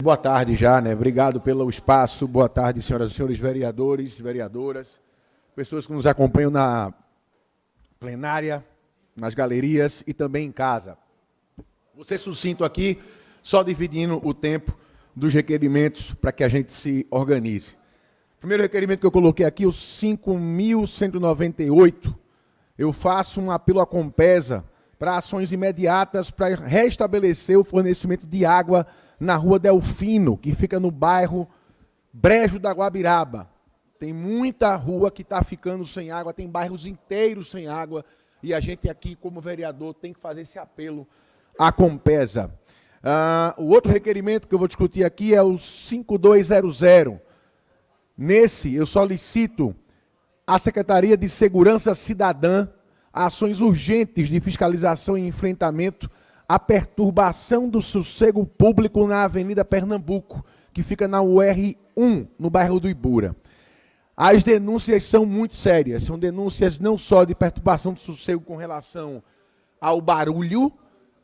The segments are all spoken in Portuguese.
Boa tarde já, né? Obrigado pelo espaço. Boa tarde, senhoras e senhores vereadores, vereadoras, pessoas que nos acompanham na plenária, nas galerias e também em casa. Vou ser sucinto aqui, só dividindo o tempo dos requerimentos para que a gente se organize. Primeiro requerimento que eu coloquei aqui, o 5.198, eu faço um apelo à Compesa para ações imediatas para restabelecer o fornecimento de água na Rua Delfino, que fica no bairro Brejo da Guabiraba. Tem muita rua que está ficando sem água, tem bairros inteiros sem água, e a gente aqui, como vereador, tem que fazer esse apelo à Compesa. O outro requerimento que eu vou discutir aqui é o 5200. Nesse, eu solicito à Secretaria de Segurança Cidadã ações urgentes de fiscalização e enfrentamento à perturbação do sossego público na Avenida Pernambuco, que fica na UR1, no bairro do Ibura. As denúncias são muito sérias, são denúncias não só de perturbação do sossego com relação ao barulho,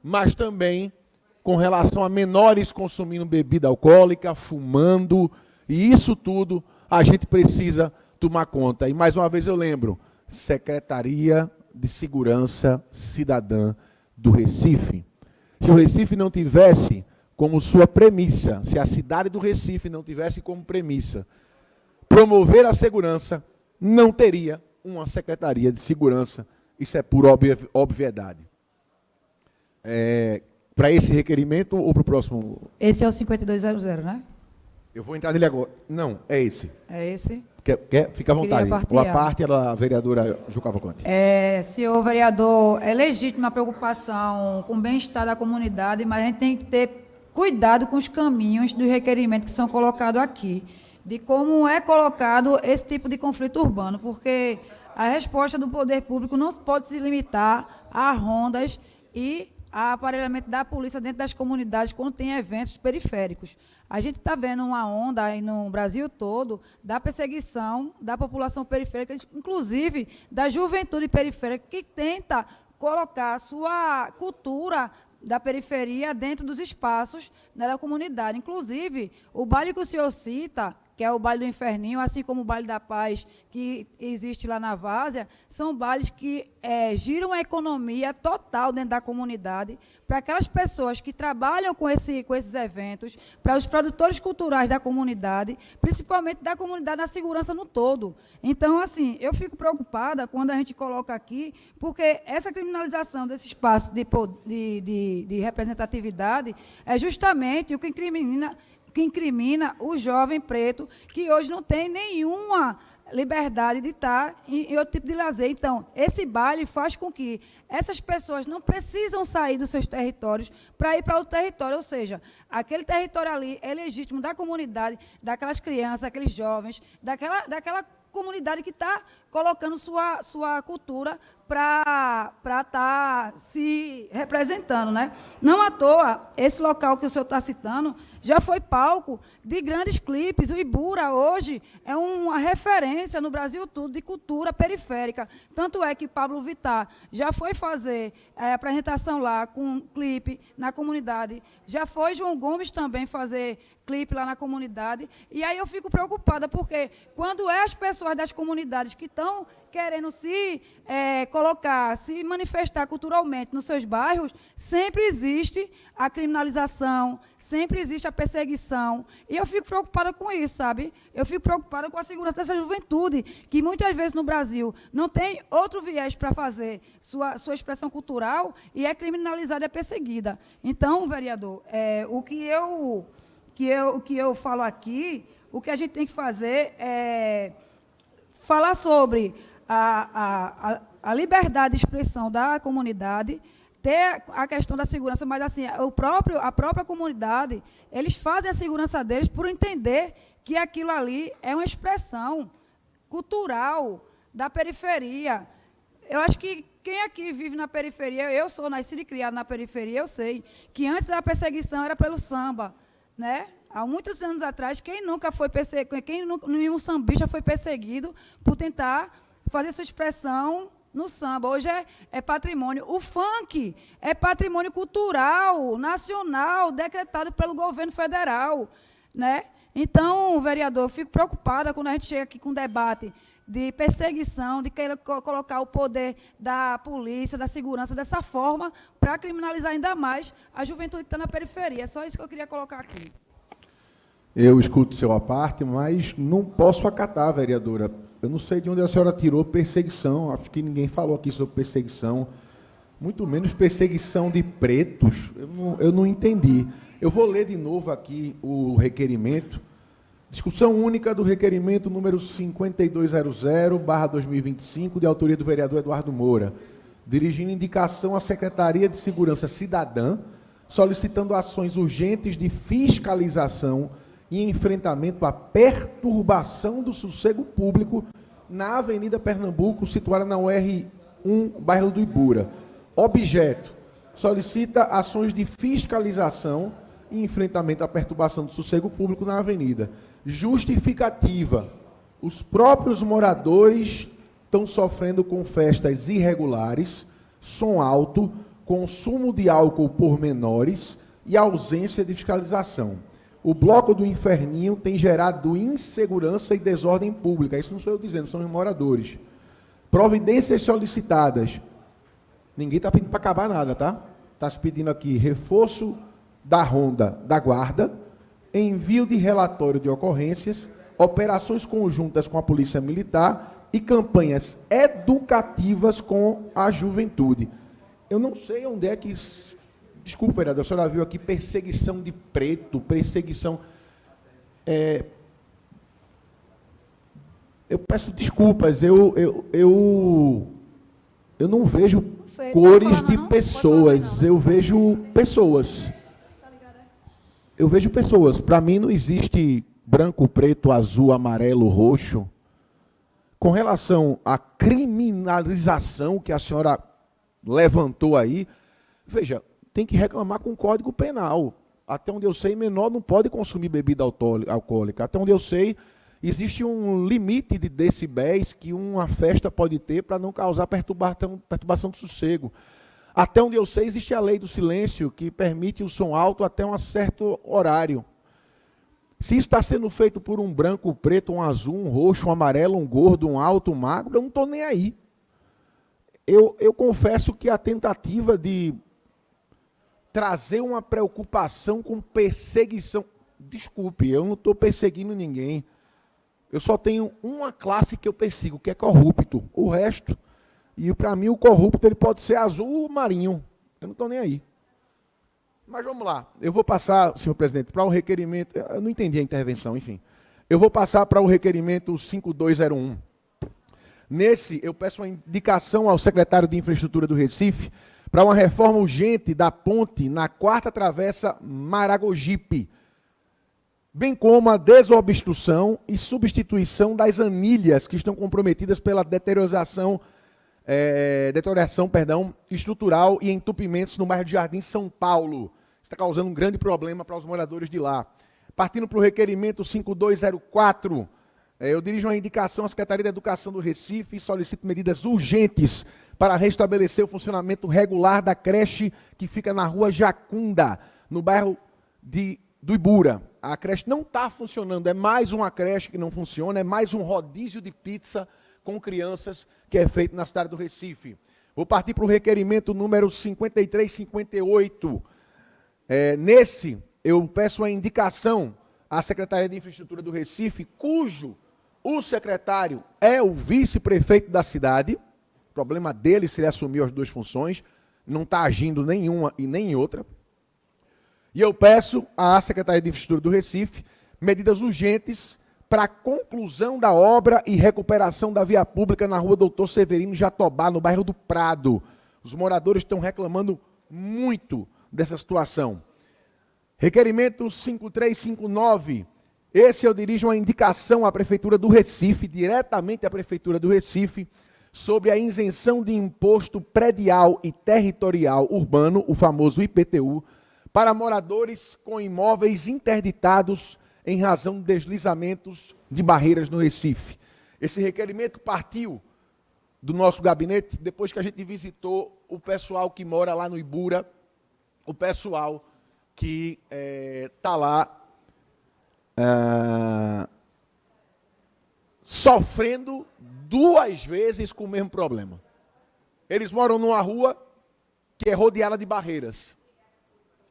mas também com relação a menores consumindo bebida alcoólica, fumando, e isso tudo a gente precisa tomar conta. E mais uma vez eu lembro, Secretaria de Segurança Cidadã do Recife. Se o Recife não tivesse como sua premissa, se a cidade do Recife não tivesse como premissa promover a segurança, não teria uma Secretaria de Segurança. Isso é pura obviedade. Para esse requerimento ou para o próximo? Esse é o 5200, né? Eu vou entrar nele agora. Não, é esse. É esse? Fica à vontade. Ou a parte da vereadora Ju Cavalcante. Senhor vereador, é legítima a preocupação com o bem-estar da comunidade, mas a gente tem que ter cuidado com os caminhos dos requerimentos que são colocados aqui, de como é colocado esse tipo de conflito urbano, porque a resposta do poder público não pode se limitar a rondas e a aparelhamento da polícia dentro das comunidades quando tem eventos periféricos. A gente está vendo uma onda aí no Brasil todo da perseguição da população periférica, inclusive da juventude periférica, que tenta colocar a sua cultura da periferia dentro dos espaços da comunidade. Inclusive, o baile que o senhor cita, que é o baile do Inferninho, assim como o baile da Paz, que existe lá na Várzea, são bailes que giram a economia total dentro da comunidade, para aquelas pessoas que trabalham com esses eventos, para os produtores culturais da comunidade, principalmente da comunidade da segurança no todo. Então, assim, eu fico preocupada quando a gente coloca aqui, porque essa criminalização desse espaço de representatividade é justamente o que incrimina o jovem preto, que hoje não tem nenhuma liberdade de estar em outro tipo de lazer. Então, esse baile faz com que essas pessoas não precisam sair dos seus territórios para ir para outro território, ou seja, aquele território ali é legítimo da comunidade, daquelas crianças, daqueles jovens, daquela comunidade que está colocando sua cultura para estar se representando, né? Não à toa, esse local que o senhor está citando já foi palco de grandes clipes. O Ibura, hoje, é uma referência no Brasil todo de cultura periférica. Tanto é que Pablo Vittar já foi fazer apresentação lá com um clipe na comunidade. Já foi João Gomes também fazer clipe lá na comunidade. E aí eu fico preocupada, porque quando as pessoas das comunidades que estão querendo se colocar, se manifestar culturalmente nos seus bairros, sempre existe a criminalização, sempre existe a perseguição. E eu fico preocupada com isso, sabe? Eu fico preocupada com a segurança dessa juventude, que muitas vezes no Brasil não tem outro viés para fazer sua expressão cultural e é criminalizada e é perseguida. Então, vereador, o que eu falo aqui, o que a gente tem que fazer é falar sobre a liberdade de expressão da comunidade, ter a questão da segurança, mas assim, a própria comunidade, eles fazem a segurança deles por entender que aquilo ali é uma expressão cultural da periferia. Eu acho que quem aqui vive na periferia, eu sou nascida e criada na periferia, eu sei que antes a perseguição era pelo samba, né? Há muitos anos atrás, nenhum sambista foi perseguido por tentar fazer sua expressão no samba. Hoje é patrimônio. O funk é patrimônio cultural, nacional, decretado pelo governo federal, né? Então, vereador, eu fico preocupada quando a gente chega aqui com debate de perseguição, de querer colocar o poder da polícia, da segurança dessa forma, para criminalizar ainda mais a juventude que está na periferia. É só isso que eu queria colocar aqui. Eu escuto seu à parte, mas não posso acatar, vereadora. Eu não sei de onde a senhora tirou perseguição. Acho que ninguém falou aqui sobre perseguição. Muito menos perseguição de pretos. Eu não entendi. Eu vou ler de novo aqui o requerimento. Discussão única do requerimento número 5200/2025, de autoria do vereador Eduardo Moura, dirigindo indicação à Secretaria de Segurança Cidadã, solicitando ações urgentes de fiscalização e enfrentamento à perturbação do sossego público na Avenida Pernambuco, situada na UR1, bairro do Ibura. Objeto: solicita ações de fiscalização e enfrentamento à perturbação do sossego público na avenida. Justificativa: os próprios moradores estão sofrendo com festas irregulares, som alto, consumo de álcool por menores e ausência de fiscalização. O bloco do Inferninho tem gerado insegurança e desordem pública. Isso não sou eu dizendo, são os moradores. Providências solicitadas. Ninguém está pedindo para acabar nada, tá? Está se pedindo aqui reforço da ronda da guarda, envio de relatório de ocorrências, operações conjuntas com a Polícia Militar e campanhas educativas com a juventude. Eu não sei onde é que... Desculpa, vereador, a senhora viu aqui perseguição de preto, perseguição... Eu peço desculpas, eu não vejo cores de pessoas, eu vejo pessoas. Eu vejo pessoas. Para mim não existe branco, preto, azul, amarelo, roxo. Com relação à criminalização que a senhora levantou aí, veja, tem que reclamar com o Código Penal. Até onde eu sei, menor não pode consumir bebida alcoólica. Até onde eu sei, existe um limite de decibéis que uma festa pode ter para não causar perturbação do sossego. Até onde eu sei, existe a lei do silêncio, que permite o som alto até um certo horário. Se isso está sendo feito por um branco, um preto, um azul, um roxo, um amarelo, um gordo, um alto, um magro, eu não estou nem aí. Eu confesso que a tentativa de trazer uma preocupação com perseguição... Desculpe, eu não estou perseguindo ninguém. Eu só tenho uma classe que eu persigo, que é corrupto. O resto... E, para mim, o corrupto ele pode ser azul ou marinho. Eu não estou nem aí. Mas vamos lá. Eu vou passar, senhor presidente, para o requerimento... Eu não entendi a intervenção, enfim. Eu vou passar para o requerimento 5201. Nesse, eu peço uma indicação ao secretário de Infraestrutura do Recife para uma reforma urgente da ponte na 4ª travessa Maragogipe, bem como a desobstrução e substituição das anilhas que estão comprometidas pela deterioração estrutural e entupimentos no bairro de Jardim, São Paulo. Está causando um grande problema para os moradores de lá. Partindo para o requerimento 5204, eu dirijo uma indicação à Secretaria de Educação do Recife e solicito medidas urgentes para restabelecer o funcionamento regular da creche que fica na rua Jacunda, no bairro do Ibura. A creche não está funcionando, é mais uma creche que não funciona, é mais um rodízio de pizza com crianças, que é feito na cidade do Recife. Vou partir para o requerimento número 5358. Nesse, eu peço a indicação à Secretaria de Infraestrutura do Recife, cujo o secretário é o vice-prefeito da cidade. O problema dele se ele assumiu as duas funções, não está agindo nenhuma e nem outra. E eu peço à Secretaria de Infraestrutura do Recife medidas urgentes para a conclusão da obra e recuperação da via pública na rua Doutor Severino Jatobá, no bairro do Prado. Os moradores estão reclamando muito dessa situação. Requerimento 5359. Esse eu dirijo uma indicação à Prefeitura do Recife, diretamente à Prefeitura do Recife, sobre a isenção de imposto predial e territorial urbano, o famoso IPTU, para moradores com imóveis interditados em razão de deslizamentos de barreiras no Recife. Esse requerimento partiu do nosso gabinete, depois que a gente visitou o pessoal que mora lá no Ibura, o pessoal que está lá sofrendo 2 vezes com o mesmo problema. Eles moram numa rua que é rodeada de barreiras.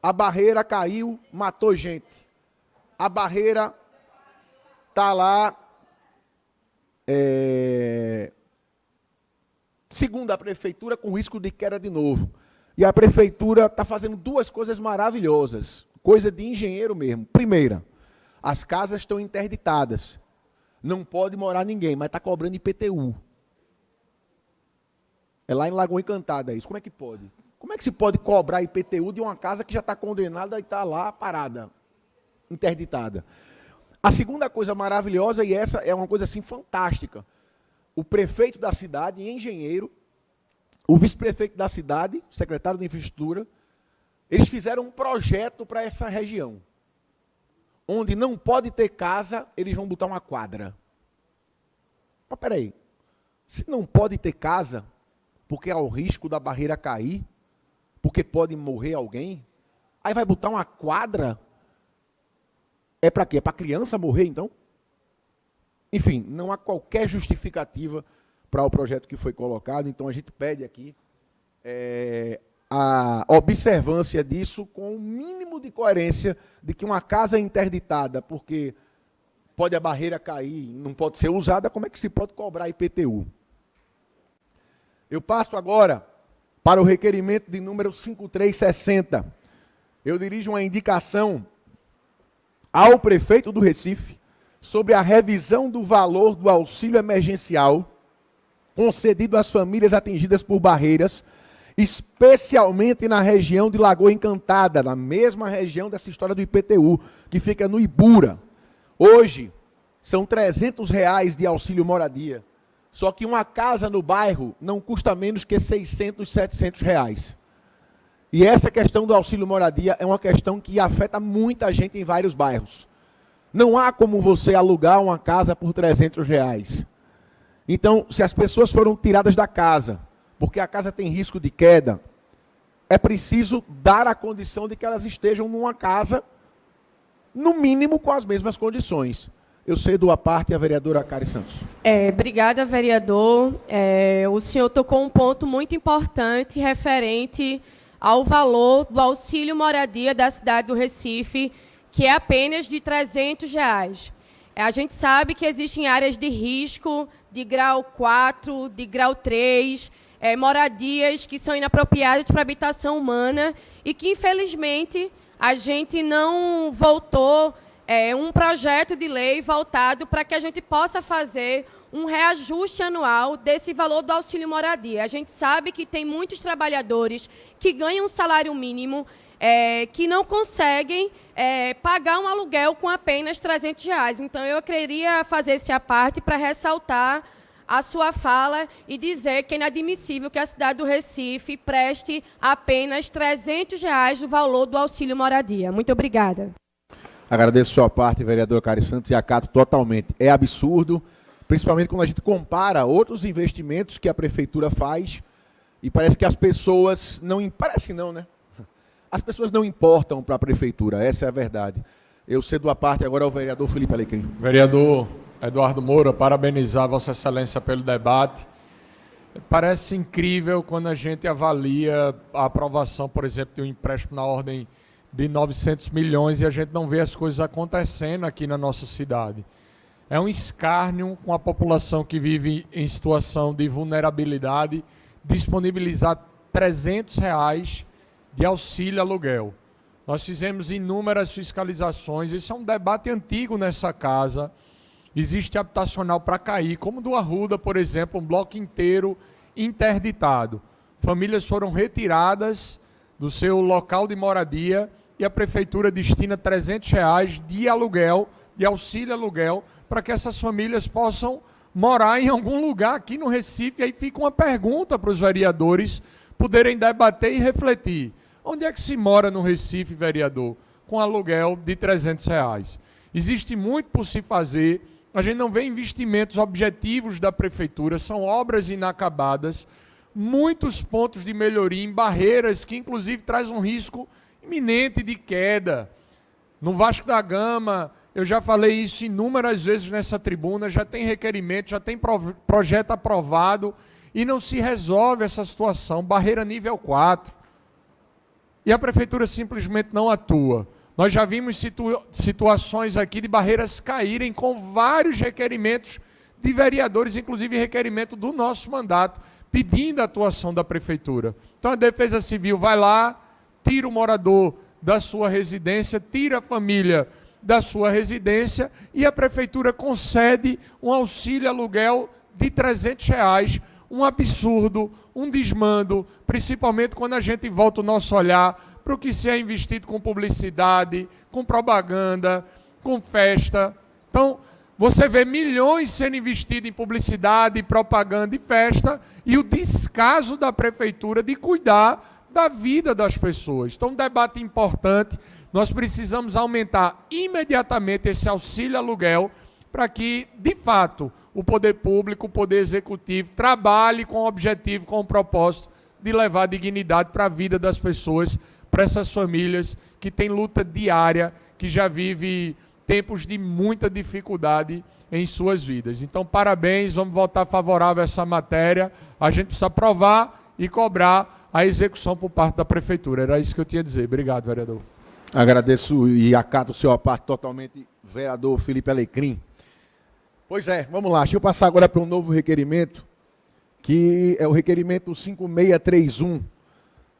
A barreira caiu, matou gente. A barreira está lá, segundo a prefeitura, com risco de queda de novo. E a prefeitura está fazendo 2 coisas maravilhosas, coisa de engenheiro mesmo. Primeira, as casas estão interditadas. Não pode morar ninguém, mas está cobrando IPTU. É lá em Lagoa Encantada isso. Como é que pode? Como é que se pode cobrar IPTU de uma casa que já está condenada e está lá parada, interditada? A segunda coisa maravilhosa, e essa é uma coisa assim fantástica, o prefeito da cidade, engenheiro, o vice-prefeito da cidade, secretário de infraestrutura, eles fizeram um projeto para essa região. Onde não pode ter casa, eles vão botar uma quadra. Mas peraí, se não pode ter casa, porque há o risco da barreira cair, porque pode morrer alguém, aí vai botar uma quadra? É para quê? É para criança morrer, então? Enfim, não há qualquer justificativa para o projeto que foi colocado, então a gente pede aqui a observância disso com o mínimo de coerência de que uma casa interditada, porque pode a barreira cair, não pode ser usada, como é que se pode cobrar IPTU? Eu passo agora para o requerimento de número 5360. Eu dirijo uma indicação ao prefeito do Recife sobre a revisão do valor do auxílio emergencial concedido às famílias atingidas por barreiras, especialmente na região de Lagoa Encantada, na mesma região dessa história do IPTU, que fica no Ibura. Hoje, são R$300 de auxílio moradia. Só que uma casa no bairro não custa menos que R$600, R$700. E essa questão do auxílio moradia é uma questão que afeta muita gente em vários bairros. Não há como você alugar uma casa por R$300. Então, se as pessoas foram tiradas da casa, porque a casa tem risco de queda, é preciso dar a condição de que elas estejam numa casa, no mínimo, com as mesmas condições. Eu cedo a parte à vereadora Cari Santos. Obrigada, vereador. O senhor tocou um ponto muito importante referente ao valor do auxílio moradia da cidade do Recife, que é apenas de R$300. A gente sabe que existem áreas de risco, de grau 4, de grau 3, moradias que são inapropriadas para habitação humana e que, infelizmente, a gente não voltou um projeto de lei voltado para que a gente possa fazer um reajuste anual desse valor do auxílio moradia. A gente sabe que tem muitos trabalhadores que ganham um salário mínimo, que não conseguem pagar um aluguel com apenas R$300. Então, eu queria fazer esse à parte para ressaltar a sua fala e dizer que é inadmissível que a cidade do Recife preste apenas R$300 do valor do auxílio moradia. Muito obrigada. Agradeço a sua parte, vereador Cari Santos, e acato totalmente. É absurdo, principalmente quando a gente compara outros investimentos que a prefeitura faz, e parece que as pessoas não... Parece não, né? As pessoas não importam para a prefeitura, essa é a verdade. Eu cedo a parte agora ao vereador Felipe Alecrim. Vereador Eduardo Moura, parabenizar Vossa Excelência pelo debate. Parece incrível quando a gente avalia a aprovação, por exemplo, de um empréstimo na ordem de 900 milhões e a gente não vê as coisas acontecendo aqui na nossa cidade. É um escárnio com a população que vive em situação de vulnerabilidade, disponibilizar R$300 de auxílio aluguel. Nós fizemos inúmeras fiscalizações, isso é um debate antigo nessa casa. Existe habitacional para cair, como do Arruda, por exemplo, um bloco inteiro interditado. Famílias foram retiradas do seu local de moradia e a prefeitura destina R$300 de aluguel, de auxílio aluguel, para que essas famílias possam morar em algum lugar aqui no Recife. Aí fica uma pergunta para os vereadores poderem debater e refletir. Onde é que se mora no Recife, vereador, com aluguel de R$300? Existe muito por se fazer A gente não vê investimentos objetivos da prefeitura, são obras inacabadas, muitos pontos de melhoria em barreiras que inclusive traz um risco iminente de queda. No Vasco da Gama, eu já falei isso inúmeras vezes nessa tribuna, já tem requerimento, já tem projeto aprovado e não se resolve essa situação, barreira nível 4. E a prefeitura simplesmente não atua. Nós já vimos situações aqui de barreiras caírem com vários requerimentos de vereadores, inclusive requerimento do nosso mandato, pedindo a atuação da prefeitura. Então a Defesa Civil vai lá, tira o morador da sua residência, tira a família da sua residência e a prefeitura concede um auxílio aluguel de R$300, um absurdo, um desmando, principalmente quando a gente volta o nosso olhar para o que se é investido com publicidade, com propaganda, com festa. Então, você vê milhões sendo investidos em publicidade, propaganda e festa e o descaso da prefeitura de cuidar da vida das pessoas. Então, um debate importante, nós precisamos aumentar imediatamente esse auxílio aluguel para que, de fato, o poder público, o poder executivo, trabalhe com o objetivo, com o propósito de levar dignidade para a vida das pessoas, para essas famílias que têm luta diária, que já vivem tempos de muita dificuldade em suas vidas. Então, parabéns, vamos votar favorável a essa matéria. A gente precisa aprovar e cobrar a execução por parte da prefeitura. Era isso que eu tinha a dizer. Obrigado, vereador. Agradeço e acato o seu aparte totalmente, vereador Felipe Alecrim. Pois é, vamos lá. Deixa eu passar agora para um novo requerimento, que é o requerimento 5631.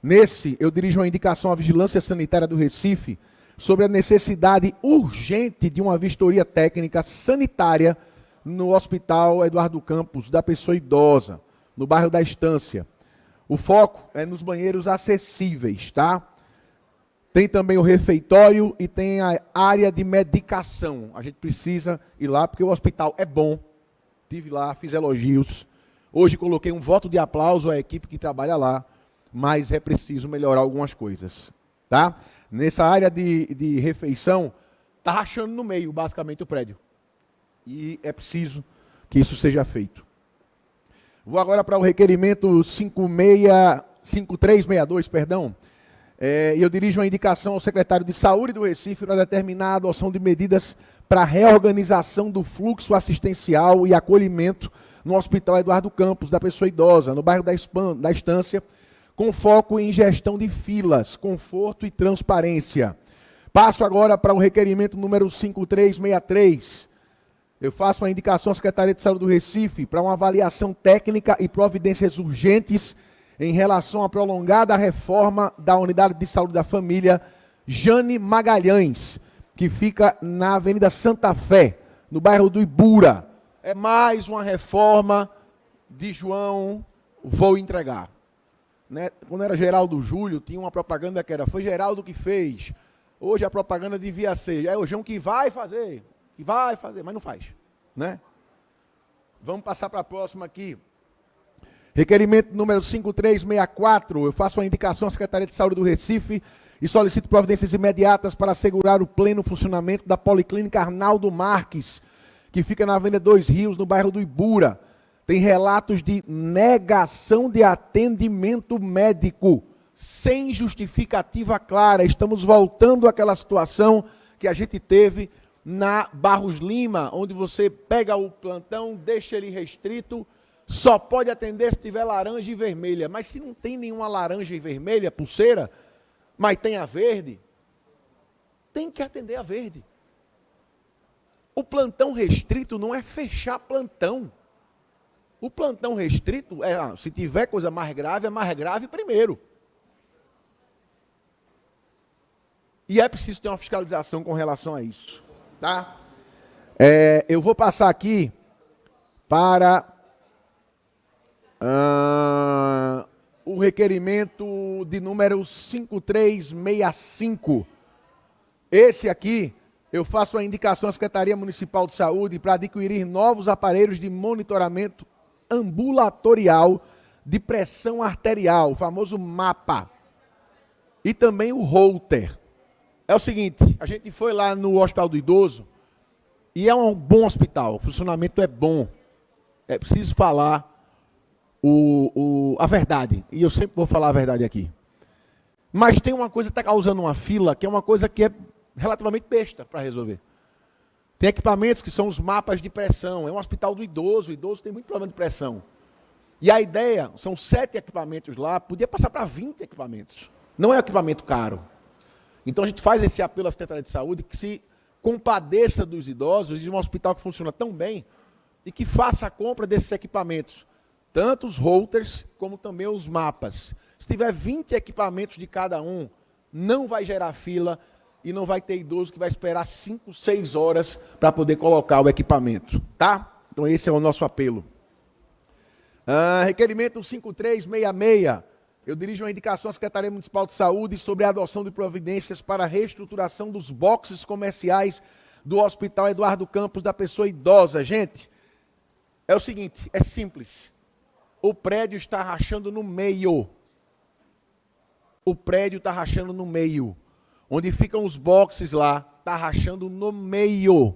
Nesse, eu dirijo uma indicação à Vigilância Sanitária do Recife sobre a necessidade urgente de uma vistoria técnica sanitária no Hospital Eduardo Campos da Pessoa Idosa, no bairro da Estância. O foco é nos banheiros acessíveis, tá? Tem também o refeitório e tem a área de medicação. A gente precisa ir lá porque o hospital é bom. Estive lá, fiz elogios. Hoje coloquei um voto de aplauso à equipe que trabalha lá, mas é preciso melhorar algumas coisas, tá? Nessa área de refeição, está rachando no meio, basicamente, o prédio. E é preciso que isso seja feito. Vou agora para o requerimento 5362, perdão. E eu dirijo uma indicação ao secretário de Saúde do Recife para determinar a adoção de medidas para a reorganização do fluxo assistencial e acolhimento no Hospital Eduardo Campos, da Pessoa Idosa, no bairro da Estância, com foco em gestão de filas, conforto e transparência. Passo agora para o requerimento número 5363. Eu faço uma indicação à Secretaria de Saúde do Recife para uma avaliação técnica e providências urgentes em relação à prolongada reforma da Unidade de Saúde da Família Jane Magalhães, que fica na Avenida Santa Fé, no bairro do Ibura. É mais uma reforma de João, vou entregar. Né? Quando era Geraldo Júlio, tinha uma propaganda que era, foi Geraldo que fez. Hoje a propaganda devia ser, é o João que vai fazer, mas não faz. Né? Vamos passar para a próxima aqui. Requerimento número 5364, eu faço uma indicação à Secretaria de Saúde do Recife e solicito providências imediatas para assegurar o pleno funcionamento da Policlínica Arnaldo Marques, que fica na Avenida Dois Rios, no bairro do Ibura. Tem relatos de negação de atendimento médico, sem justificativa clara. Estamos voltando àquela situação que a gente teve na Barros Lima, onde você pega o plantão, deixa ele restrito, só pode atender se tiver laranja e vermelha. Mas se não tem nenhuma laranja e vermelha, pulseira, mas tem a verde, tem que atender a verde. O plantão restrito não é fechar plantão. O plantão restrito é, se tiver coisa mais grave, é mais grave primeiro. E é preciso ter uma fiscalização com relação a isso. Tá? Eu vou passar aqui para o requerimento de número 5365. Esse aqui, eu faço a indicação à Secretaria Municipal de Saúde para adquirir novos aparelhos de monitoramento ambulatorial de pressão arterial, o famoso MAPA, e também o Holter. É o seguinte, a gente foi lá no Hospital do Idoso E é um bom hospital, o funcionamento é bom. É preciso falar a verdade. E eu sempre vou falar a verdade aqui. Mas tem uma coisa que está causando uma fila, que é uma coisa que é relativamente besta para resolver. Tem equipamentos que são os mapas de pressão. É um hospital do idoso, o idoso tem muito problema de pressão. E a ideia, são 7 equipamentos lá, podia passar para 20 equipamentos. Não é um equipamento caro. Então a gente faz esse apelo à Secretaria de Saúde que se compadeça dos idosos de um hospital que funciona tão bem e que faça a compra desses equipamentos. Tanto os routers, como também os mapas. Se tiver 20 equipamentos de cada um, não vai gerar fila e não vai ter idoso que vai esperar 5, 6 horas para poder colocar o equipamento. Tá? Então esse é o nosso apelo. Requerimento 5366. Eu dirijo uma indicação à Secretaria Municipal de Saúde sobre a adoção de providências para a reestruturação dos boxes comerciais do Hospital Eduardo Campos da Pessoa Idosa. Gente, é o seguinte, é simples. O prédio está rachando no meio. O prédio está rachando no meio. Onde ficam os boxes lá, está rachando no meio.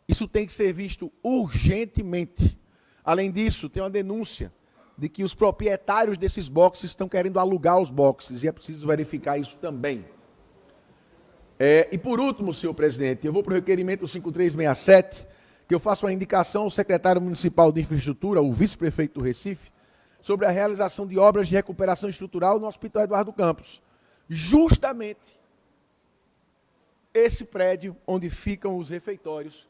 Isso tem que ser visto urgentemente. Além disso, tem uma denúncia de que os proprietários desses boxes estão querendo alugar os boxes, e é preciso verificar isso também. E por último, senhor presidente, eu vou para o requerimento 5367, que eu faço uma indicação ao secretário municipal de infraestrutura, o vice-prefeito do Recife, sobre a realização de obras de recuperação estrutural no Hospital Eduardo Campos. Justamente esse prédio onde ficam os refeitórios,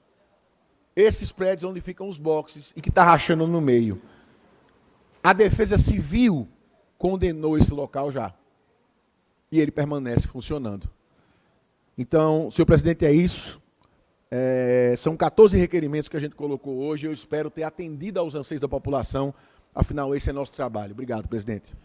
esses prédios onde ficam os boxes e que está rachando no meio. A Defesa Civil condenou esse local já. E ele permanece funcionando. Então, senhor presidente, é isso. São 14 requerimentos que a gente colocou hoje. Eu espero ter atendido aos anseios da população. Afinal, esse é nosso trabalho. Obrigado, presidente.